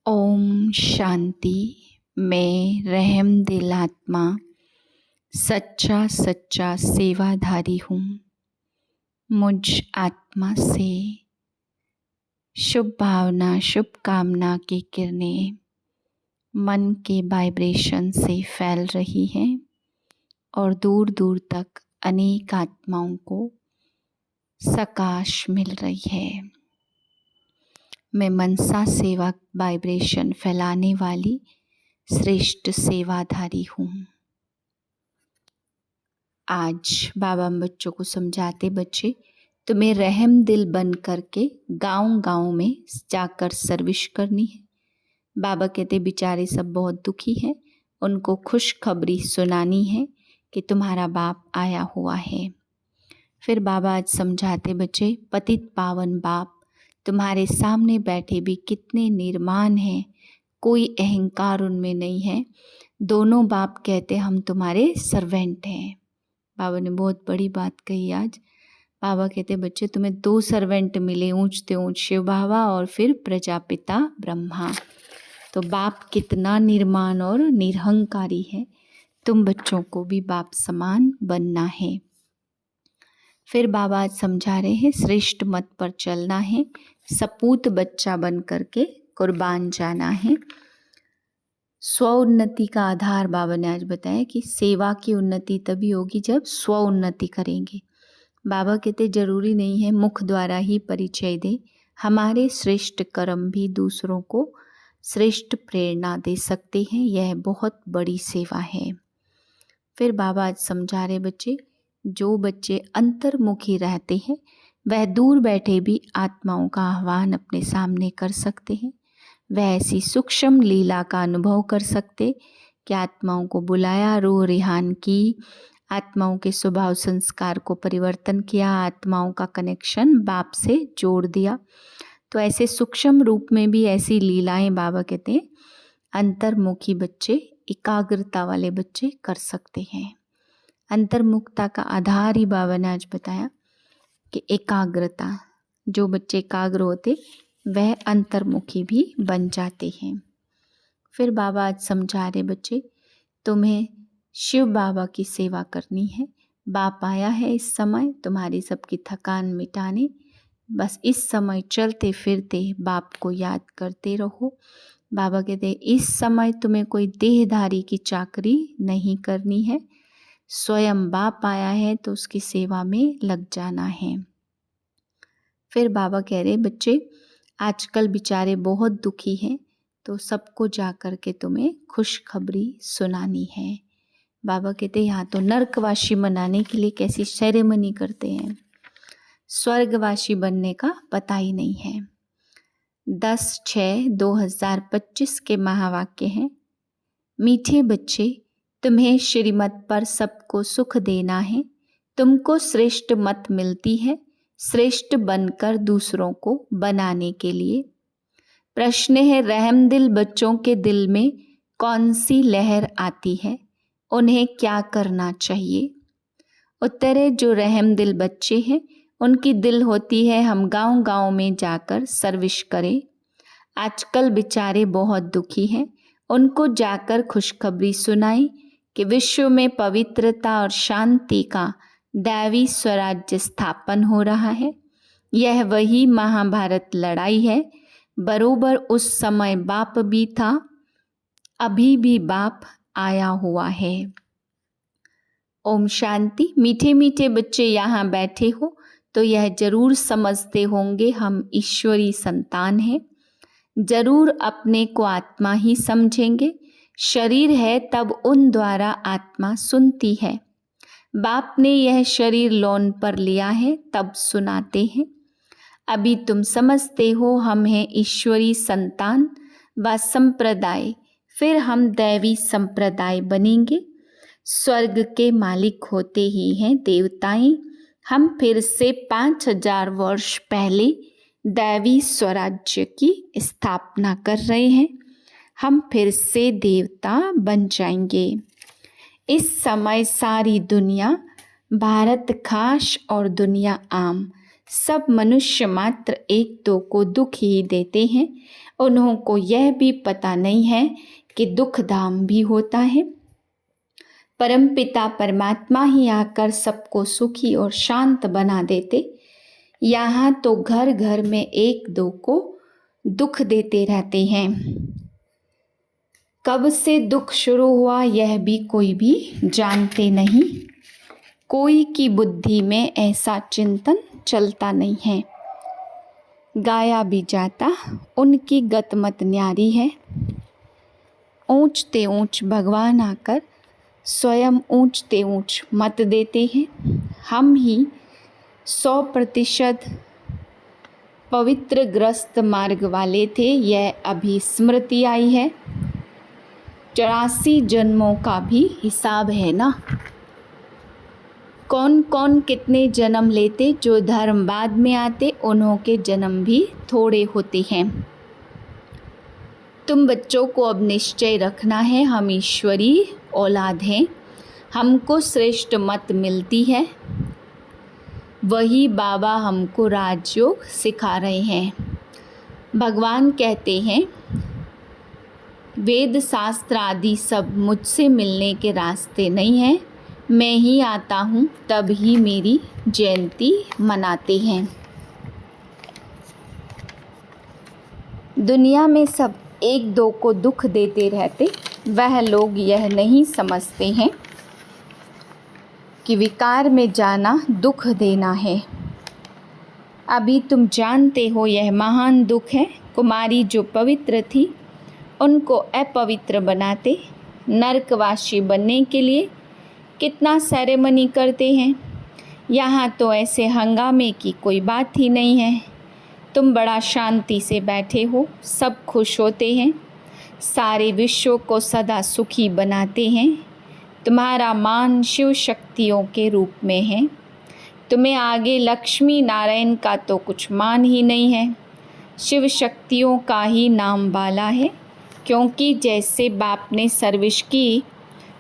ओम शांति। मैं रहम दिल आत्मा सच्चा सच्चा सेवाधारी हूँ। मुझ आत्मा से शुभ भावना शुभ कामना की किरणें मन के वाइब्रेशन से फैल रही हैं और दूर दूर तक अनेक आत्माओं को सकाश मिल रही है। मैं मनसा सेवा वाइब्रेशन फैलाने वाली श्रेष्ठ सेवाधारी हूँ। आज बाबा बच्चों को समझाते, बच्चे तुम्हें रहम दिल बन करके गांव गांव में जाकर सर्विस करनी है। बाबा कहते बेचारे सब बहुत दुखी हैं, उनको खुशखबरी सुनानी है कि तुम्हारा बाप आया हुआ है। फिर बाबा आज समझाते, बच्चे पतित पावन बाप तुम्हारे सामने बैठे भी कितने निर्माण हैं, कोई अहंकार उनमें नहीं है। दोनों बाप कहते हम तुम्हारे सर्वेंट हैं। बाबा ने बहुत बड़ी बात कही आज। बाबा कहते बच्चे तुम्हें 2 सर्वेंट मिले, ऊंचते ऊंच शिव बाबा और फिर प्रजापिता ब्रह्मा। तो बाप कितना निर्माण और निरहंकारी है। तुम बच्चों को भी बाप समान बनना है। फिर बाबा आज समझा रहे हैं श्रेष्ठ मत पर चलना है, सपूत बच्चा बन करके कुर्बान जाना है। स्व उन्नति का आधार बाबा ने आज बताया कि सेवा की उन्नति तभी होगी जब स्व उन्नति करेंगे। बाबा कहते जरूरी नहीं है मुख द्वारा ही परिचय दे, हमारे श्रेष्ठ कर्म भी दूसरों को श्रेष्ठ प्रेरणा दे सकते हैं। यह बहुत बड़ी सेवा है। फिर बाबा आज समझा रहे बच्चे, जो बच्चे अंतर्मुखी रहते हैं वह दूर बैठे भी आत्माओं का आह्वान अपने सामने कर सकते हैं। वह ऐसी सूक्ष्म लीला का अनुभव कर सकते कि आत्माओं को बुलाया, रूह रिहान की, आत्माओं के स्वभाव संस्कार को परिवर्तन किया, आत्माओं का कनेक्शन बाप से जोड़ दिया। तो ऐसे सूक्ष्म रूप में भी ऐसी लीलाएं बाबा कहते हैं अंतर्मुखी बच्चे, एकाग्रता वाले बच्चे कर सकते हैं। अंतर्मुखता का आधार ही बाबा ने आज बताया कि एकाग्रता। जो बच्चे एकाग्र होते वह अंतर्मुखी भी बन जाते हैं। फिर बाबा आज समझा रहे बच्चे तुम्हें शिव बाबा की सेवा करनी है। बाप आया है इस समय तुम्हारी सबकी थकान मिटाने। बस इस समय चलते फिरते बाप को याद करते रहो। बाबा कहते इस समय तुम्हें कोई देहधारी की चाकरी नहीं करनी है। स्वयं बाप आया है तो उसकी सेवा में लग जाना है। फिर बाबा कह रहे बच्चे आजकल बेचारे बहुत दुखी हैं, तो सबको जा कर के तुम्हें खुशखबरी सुनानी है। बाबा कहते यहाँ तो नरकवासी मनाने के लिए कैसी सेरेमनी करते हैं, स्वर्गवासी बनने का पता ही नहीं है। 10/6/2025 के महावाक्य हैं, मीठे बच्चे तुम्हें श्रीमत पर सबको सुख देना है। तुमको श्रेष्ठ मत मिलती है श्रेष्ठ बनकर दूसरों को बनाने के लिए। प्रश्न है रहम दिल बच्चों के दिल में कौन सी लहर आती है, उन्हें क्या करना चाहिए। उत्तर है जो रहम दिल बच्चे हैं उनकी दिल होती है हम गांव गांव में जाकर सर्विस करें। आजकल बेचारे बहुत दुखी हैं, उनको जाकर खुशखबरी सुनाई कि विश्व में पवित्रता और शांति का दैवी स्वराज्य स्थापन हो रहा है। यह वही महाभारत लड़ाई है। बरोबर उस समय बाप भी था, अभी भी बाप आया हुआ है। ओम शांति। मीठे मीठे बच्चे यहाँ बैठे हो तो यह जरूर समझते होंगे हम ईश्वरी संतान हैं। जरूर अपने को आत्मा ही समझेंगे। शरीर है तब उन द्वारा आत्मा सुनती है। बाप ने यह शरीर लोन पर लिया है तब सुनाते हैं। अभी तुम समझते हो हम हैं ईश्वरी संतान व संप्रदाय, फिर हम दैवी संप्रदाय बनेंगे। स्वर्ग के मालिक होते ही हैं देवताएं। हम फिर से 5000 वर्ष पहले दैवी स्वराज्य की स्थापना कर रहे हैं। हम फिर से देवता बन जाएंगे। इस समय सारी दुनिया, भारत खास और दुनिया आम, सब मनुष्य मात्र एक दो को दुख ही देते हैं। उन्हों को यह भी पता नहीं है कि दुख धाम भी होता है। परमपिता परमात्मा ही आकर सबको सुखी और शांत बना देते। यहाँ तो घर घर में एक दो को दुख देते रहते हैं। कब से दुख शुरू हुआ यह भी कोई भी जानते नहीं। कोई की बुद्धि में ऐसा चिंतन चलता नहीं है। गाया भी जाता उनकी गतमत न्यारी है। ऊंचते ऊंच भगवान आकर स्वयं ऊंचते ऊंच मत देते हैं। हम ही 100% पवित्र ग्रस्त मार्ग वाले थे, यह अभी स्मृति आई है। 84 जन्मों का भी हिसाब है ना। कौन कौन कितने जन्म लेते, जो धर्म बाद में आते उन्हों के जन्म भी थोड़े होते हैं। तुम बच्चों को अब निश्चय रखना है, हम ईश्वरी औलाद हैं। हमको श्रेष्ठ मत मिलती है, वही बाबा हमको राजयोग सिखा रहे हैं। भगवान कहते हैं वेद शास्त्र आदि सब मुझसे मिलने के रास्ते नहीं हैं। मैं ही आता हूँ तब ही मेरी जयंती मनाते हैं। दुनिया में सब एक दो को दुख देते रहते, वह लोग यह नहीं समझते हैं कि विकार में जाना दुख देना है। अभी तुम जानते हो यह महान दुख है। कुमारी जो पवित्र थी उनको अपवित्र बनाते। नरकवासी बनने के लिए कितना सेरेमनी करते हैं। यहाँ तो ऐसे हंगामे की कोई बात ही नहीं है। तुम बड़ा शांति से बैठे हो, सब खुश होते हैं, सारे विश्व को सदा सुखी बनाते हैं। तुम्हारा मान शिव शक्तियों के रूप में है। तुम्हें आगे लक्ष्मी नारायण का तो कुछ मान ही नहीं है, शिव शक्तियों का ही नाम बाला है। क्योंकि जैसे बाप ने सर्विस की,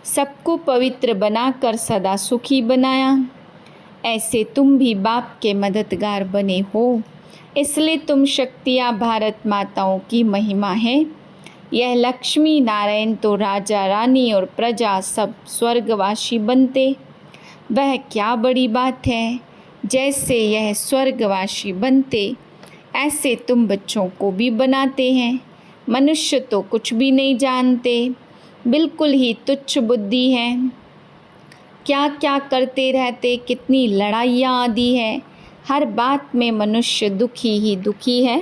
सबको पवित्र बनाकर सदा सुखी बनाया, ऐसे तुम भी बाप के मददगार बने हो। इसलिए तुम शक्तियाँ भारत माताओं की महिमा है। यह लक्ष्मी नारायण तो राजा रानी और प्रजा सब स्वर्गवासी बनते, वह क्या बड़ी बात है। जैसे यह स्वर्गवासी बनते ऐसे तुम बच्चों को भी बनाते हैं। मनुष्य तो कुछ भी नहीं जानते, बिल्कुल ही तुच्छ बुद्धि है। क्या क्या करते रहते, कितनी लड़ाइयाँ आदि है। हर बात में मनुष्य दुखी ही दुखी है।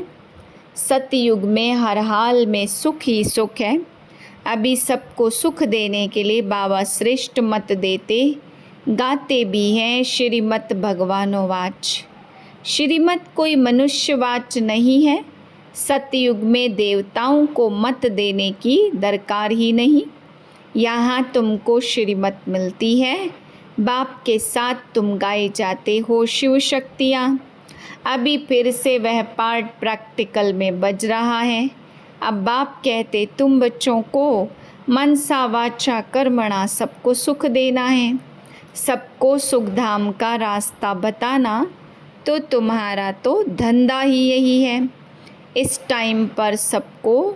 सतयुग में हर हाल में सुख ही सुख है। अभी सबको सुख देने के लिए बाबा श्रेष्ठ मत देते, गाते भी हैं श्रीमत भगवानोवाच। श्रीमत कोई मनुष्यवाच नहीं है। सतयुग में देवताओं को मत देने की दरकार ही नहीं। यहाँ तुमको श्रीमत मिलती है। बाप के साथ तुम गाए जाते हो शिव शक्तियाँ। अभी फिर से वह पार्ट प्रैक्टिकल में बज रहा है। अब बाप कहते तुम बच्चों को मनसा वाचा कर्मणा सबको सुख देना है, सबको सुखधाम का रास्ता बताना। तो तुम्हारा तो धंधा ही यही है। इस टाइम पर सबको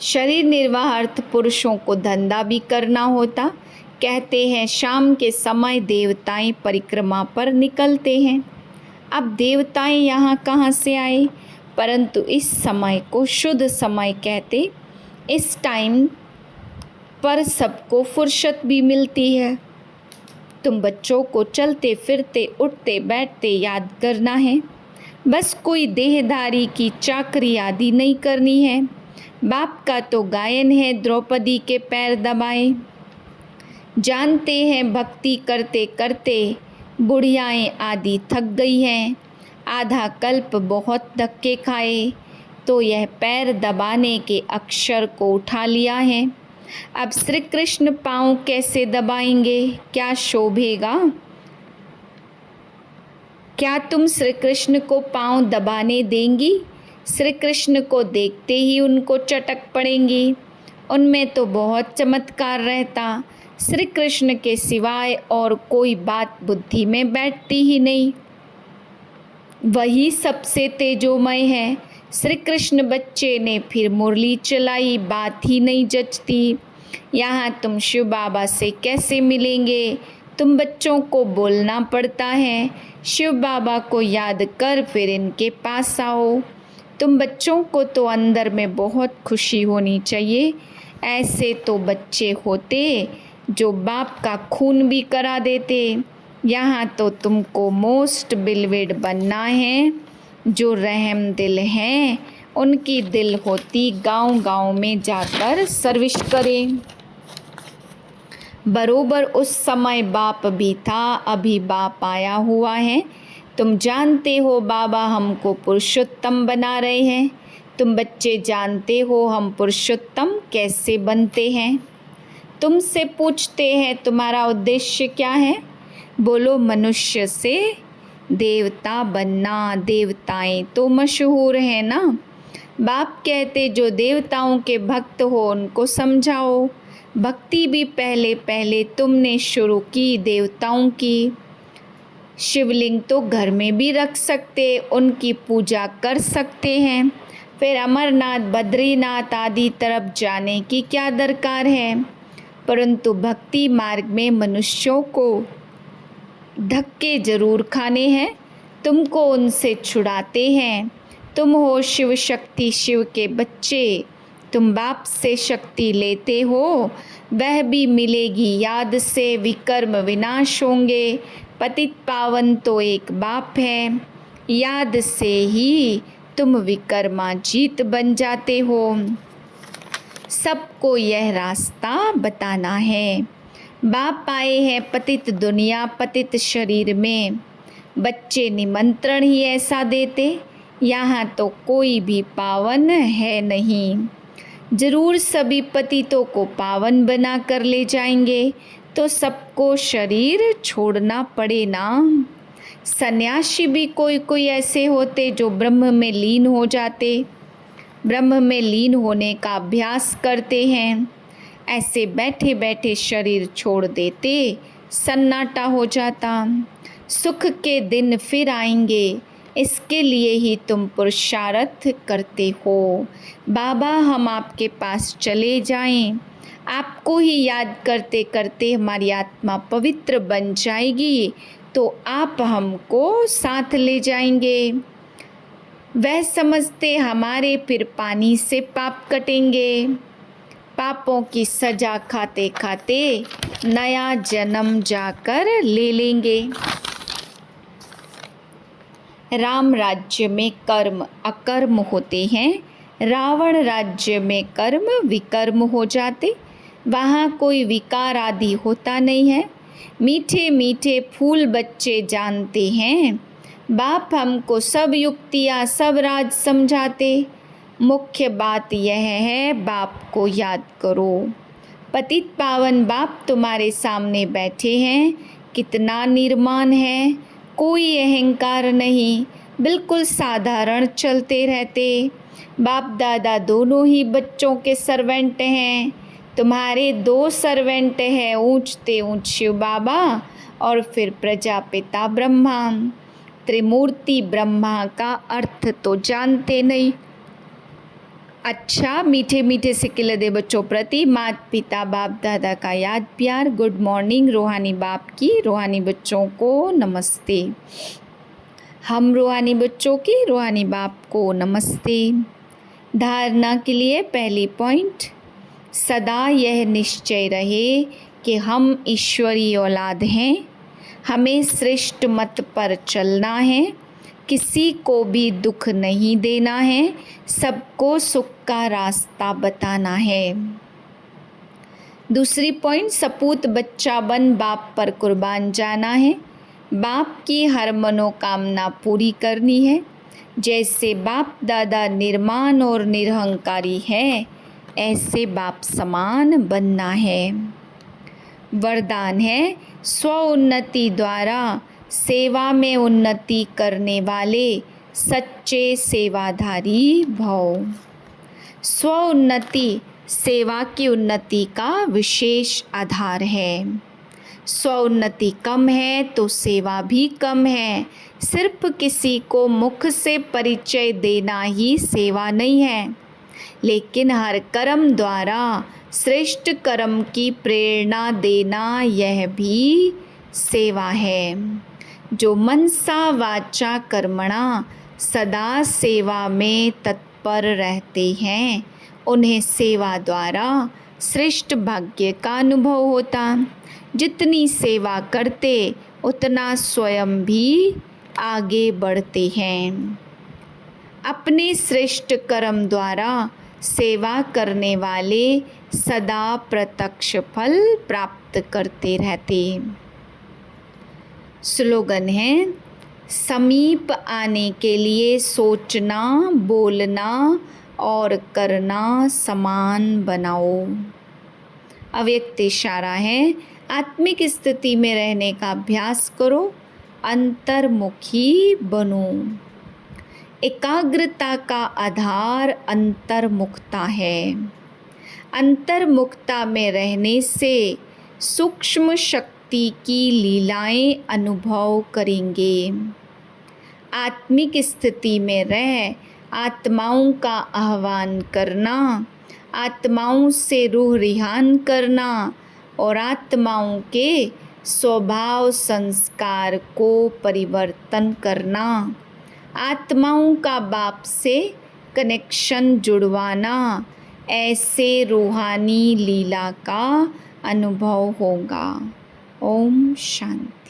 शरीर निर्वाह अर्थ पुरुषों को धंधा भी करना होता। कहते हैं शाम के समय देवताएं परिक्रमा पर निकलते हैं। अब देवताएं यहाँ कहाँ से आए, परंतु इस समय को शुद्ध समय कहते। इस टाइम पर सबको फुर्सत भी मिलती है। तुम बच्चों को चलते फिरते उठते बैठते याद करना है। बस कोई देहधारी की चाकरी आदि नहीं करनी है। बाप का तो गायन है द्रौपदी के पैर दबाए। जानते हैं भक्ति करते करते बुढ़ियाएँ आदि थक गई हैं। आधा कल्प बहुत धक्के खाए तो यह पैर दबाने के अक्षर को उठा लिया है। अब श्री कृष्ण पाँव कैसे दबाएंगे, क्या शोभेगा। क्या तुम श्री कृष्ण को पाँव दबाने देंगी। श्री कृष्ण को देखते ही उनको चटक पड़ेंगी। उनमें तो बहुत चमत्कार रहता। श्री कृष्ण के सिवाय और कोई बात बुद्धि में बैठती ही नहीं। वही सबसे तेजोमय है। श्री कृष्ण बच्चे ने फिर मुरली चलाई, बात ही नहीं जचती। यहाँ तुम शिव बाबा से कैसे मिलेंगे? तुम बच्चों को बोलना पड़ता है, शिव बाबा को याद कर फिर इनके पास आओ। तुम बच्चों को तो अंदर में बहुत खुशी होनी चाहिए। ऐसे तो बच्चे होते जो बाप का खून भी करा देते। यहाँ तो तुमको मोस्ट बिलवेड बनना है। जो रहम दिल हैं उनकी दिल होती गांव-गांव में जाकर सर्विस करें। बरोबर उस समय बाप भी था, अभी बाप आया हुआ है। तुम जानते हो बाबा हमको पुरुषोत्तम बना रहे हैं। तुम बच्चे जानते हो हम पुरुषोत्तम कैसे बनते हैं। तुमसे पूछते हैं तुम्हारा उद्देश्य क्या है? बोलो मनुष्य से देवता बनना। देवताएं तो मशहूर हैं ना। बाप कहते जो देवताओं के भक्त हो उनको समझाओ। भक्ति भी पहले पहले तुमने शुरू की देवताओं की। शिवलिंग तो घर में भी रख सकते, उनकी पूजा कर सकते हैं। फिर अमरनाथ बद्रीनाथ आदि तरफ जाने की क्या दरकार है? परंतु भक्ति मार्ग में मनुष्यों को धक्के जरूर खाने हैं। तुमको उनसे छुड़ाते हैं। तुम हो शिव शक्ति, शिव के बच्चे। तुम बाप से शक्ति लेते हो, वह भी मिलेगी याद से। विकर्म विनाश होंगे। पतित पावन तो एक बाप है। याद से ही तुम विकर्माजीत बन जाते हो। सबको यह रास्ता बताना है। बाप आए हैं पतित दुनिया, पतित शरीर में। बच्चे निमंत्रण ही ऐसा देते। यहाँ तो कोई भी पावन है नहीं। जरूर सभी पतितों को पावन बना कर ले जाएंगे तो सबको शरीर छोड़ना पड़े ना। सन्यासी भी कोई कोई ऐसे होते जो ब्रह्म में लीन हो जाते, ब्रह्म में लीन होने का अभ्यास करते हैं। ऐसे बैठे बैठे शरीर छोड़ देते, सन्नाटा हो जाता। सुख के दिन फिर आएंगे, इसके लिए ही तुम पुरुषार्थ करते हो। बाबा हम आपके पास चले जाएं, आपको ही याद करते करते हमारी आत्मा पवित्र बन जाएगी तो आप हमको साथ ले जाएंगे। वह समझते हमारे फिर पानी से पाप कटेंगे। पापों की सजा खाते खाते नया जन्म जाकर ले लेंगे। राम राज्य में कर्म अकर्म होते हैं, रावण राज्य में कर्म विकर्म हो जाते। वहाँ कोई विकार आदि होता नहीं है। मीठे मीठे फूल बच्चे जानते हैं। बाप हमको सब युक्तियाँ सब राज समझाते। मुख्य बात यह है बाप को याद करो। पतित पावन बाप तुम्हारे सामने बैठे हैं। कितना निर्माण है, कोई अहंकार नहीं, बिल्कुल साधारण चलते रहते। बाप दादा दोनों ही बच्चों के सर्वेंट हैं। तुम्हारे दो सर्वेंट हैं, ऊंचते ऊंच शिव बाबा और फिर प्रजापिता ब्रह्मा। त्रिमूर्ति ब्रह्मा का अर्थ तो जानते नहीं। अच्छा, मीठे मीठे सिक्के दे बच्चों प्रति माता पिता बाप दादा का याद प्यार। Good morning. रूहानी बाप की रूहानी बच्चों को नमस्ते। हम रूहानी बच्चों की रूहानी बाप को नमस्ते। धारणा के लिए पहली पॉइंट, सदा यह निश्चय रहे कि हम ईश्वरीय औलाद हैं। हमें श्रेष्ठ मत पर चलना है। किसी को भी दुख नहीं देना है, सबको सुख का रास्ता बताना है। दूसरी पॉइंट, सपूत बच्चा बन बाप पर कुर्बान जाना है। बाप की हर मनोकामना पूरी करनी है। जैसे बाप दादा निर्माण और निरहंकारी है, ऐसे बाप समान बनना है। वरदान है, स्व उन्नति द्वारा सेवा में उन्नति करने वाले सच्चे सेवाधारी भव। स्व उन्नति सेवा की उन्नति का विशेष आधार है। स्वोन्नति कम है तो सेवा भी कम है। सिर्फ किसी को मुख से परिचय देना ही सेवा नहीं है, लेकिन हर कर्म द्वारा श्रेष्ठ कर्म की प्रेरणा देना यह भी सेवा है। जो मनसा वाचा कर्मणा सदा सेवा में तत्पर रहते हैं, उन्हें सेवा द्वारा श्रेष्ठ भाग्य का अनुभव होता। जितनी सेवा करते उतना स्वयं भी आगे बढ़ते हैं। अपने श्रेष्ठ कर्म द्वारा सेवा करने वाले सदा प्रत्यक्ष फल प्राप्त करते रहते। स्लोगन है, समीप आने के लिए सोचना, बोलना और करना समान बनाओ। अव्यक्त इशारा है, आत्मिक स्थिति में रहने का अभ्यास करो, अंतर्मुखी बनो। एकाग्रता का आधार अंतर्मुखता है। अंतर्मुखता में रहने से सूक्ष्म शक्ति की लीलाएं अनुभव करेंगे। आत्मिक स्थिति में रह आत्माओं का आह्वान करना, आत्माओं से रूह रिहान करना और आत्माओं के स्वभाव संस्कार को परिवर्तन करना, आत्माओं का बाप से कनेक्शन जुड़वाना, ऐसे रूहानी लीला का अनुभव होगा। ओम शांति।